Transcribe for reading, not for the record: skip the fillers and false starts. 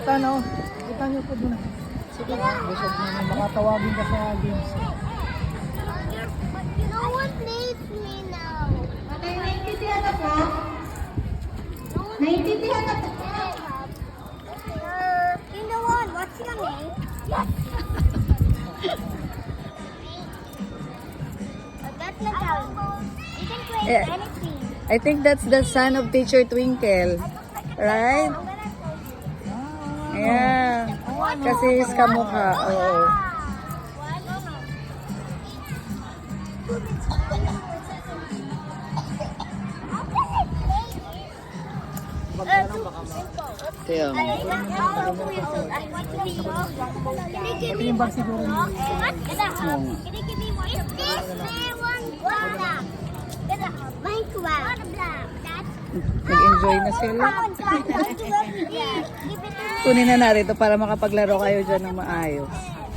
Kita na oh. Kita niyo po dun. Sige, busog na na. Makatawagin ka sa games. No one needs me now. Okay, naiintindihan na po? Naiintindihan na po? You know what? What's your name? Yes. That's not how you can create Yeah. anything. I think that's the son of Teacher Twinkle. Right? I'm gonna show you. Yeah. Kasi is kamukha. Oo. Kaya mo. Ito yung bag siguro niyo. Nag-enjoy na sila. Kunin na natin ito para makapaglaro kayo dyan ng maayos.